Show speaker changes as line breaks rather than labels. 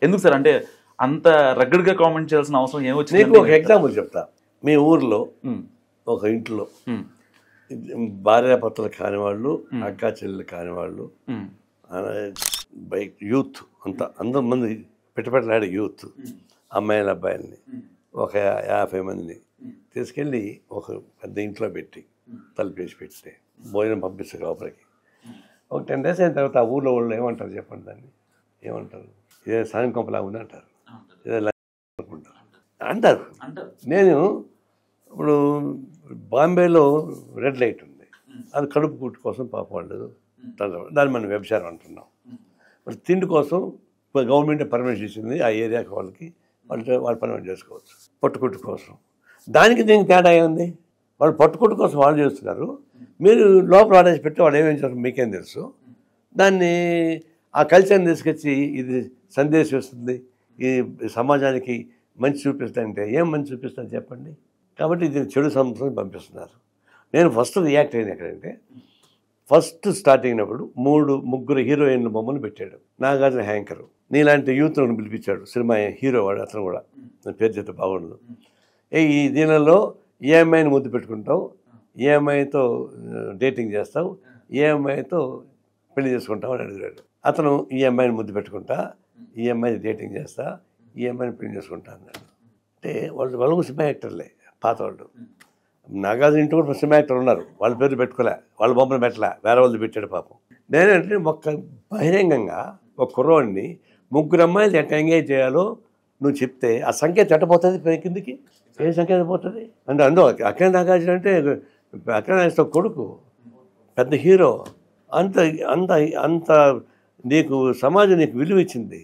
ఎందుకు సార్? అంటే అంత రగ్గడ్గా కామెంట్ చేయాల్సిన అవసరం ఏమొచ్చింది?
నీకు ఒక ఎగ్జాంపుల్ చెప్తా. మీ ఊర్లో ఒక ఇంట్లో భార్యాభర్తలు కానివాళ్ళు, అక్కా చెల్లెలు కానివాళ్ళు, యూత్ అంతా అందరు మంది పెట్టలాడే యూత్, అమ్మాయిల అబ్బాయిల్ని ఒక 50 మందిని తీసుకెళ్ళి ఒక పెద్ద ఇంట్లో పెట్టి తలుపేసి పెట్టి భోజనం పంపిస్తారు లోపలికి. ఒక 10 days అయిన తర్వాత ఆ ఊళ్ళో వాళ్ళు ఏమంటారు చెప్పండి? దాన్ని ఏమంటారు? ఇదే సగం కొంపలా ఉంది అంటారు, ఇదే అనుకుంటారు అంటారు. నేను ఇప్పుడు బాంబేలో రెడ్ లైట్ ఉంది, అది కడుపు కుట్టు కోసం పాపం వాళ్ళు దాన్ని మనం వ్యభిచారం అంటున్నాం. మరి తిండి కోసం గవర్నమెంట్ పర్మిషన్ ఇచ్చింది ఆ ఏరియాకి, వాళ్ళకి వాళ్ళు పర్మిషన్ చేసుకోవచ్చు. పట్టుకుట్టు కోసం దానికి దీనికి తేడా ఏముంది? వాళ్ళు పట్టుకుట్టు కోసం వాళ్ళు చేస్తున్నారు, మీరు లోపల ఆడేసి పెట్టి వాళ్ళు ఏమేం చేస్తారు మీకేం తెలుసు. దాన్ని ఆ కల్చర్ని తీసుకొచ్చి ఇది సందేశం ఇస్తుంది, ఈ సమాజానికి మంచి చూపిస్తుందంటే ఏం మంచి చూపిస్తుంది చెప్పండి? కాబట్టి ఇది చెడు సంస్కృతిని పంపిస్తున్నారు. నేను ఫస్ట్ రియాక్ట్ అయింది ఎక్కడంటే, ఫస్ట్ స్టార్టింగ్ అయినప్పుడు 3 హీరోయిన్ల బొమ్మను పెట్టాడు నాగార్జున హ్యాంకరు. నీలాంటి యూత్ను పిలిపించాడు, సినిమా హీరో వాడు, అతను కూడా పేరు చేస్తే బాగుండదు. ఈ దీనిలో ఏ అమ్మాయిని ముద్దు పెట్టుకుంటావు, ఏ అమ్మాయితో డేటింగ్ చేస్తావు, ఏ అమ్మాయితో పెళ్లి చేసుకుంటావు అని అడిగాడు. అతను ఈ అమ్మాయిని ముద్దు పెట్టుకుంటా, ఈ అమ్మాయిని డేటింగ్ చేస్తా, ఈ అమ్మాయిని పెళ్లి చేసుకుంటా అన్నాడు. అంటే వాళ్ళు సినిమా యాక్టర్లే పాత వాళ్ళు. నాగార్జున ఇంటి కూడా సినిమా యాక్టర్ ఉన్నారు, వాళ్ళ పేర్లు పెట్టుకోలే, వాళ్ళ బొమ్మలు పెట్టలే, వేరే వాళ్ళు పెట్టాడు పాపం. నేనంటే బహిరంగంగా ఒక కుర్రోడిని 3 అమ్మాయిలు ఎట్లా ఎంగేజ్ చేయాలో నువ్వు చెప్తే ఆ సంఖ్య ఎట్టపోతుంది కిందికి? ఏ సంఖ్య పోతుంది అంటే అఖిల నాగార్జున అంటే అఖిల నాగేశ్వర కొడుకు, పెద్ద హీరో. అంత అంత అంత నీకు సమాజం నీకు విలువ ఇచ్చింది.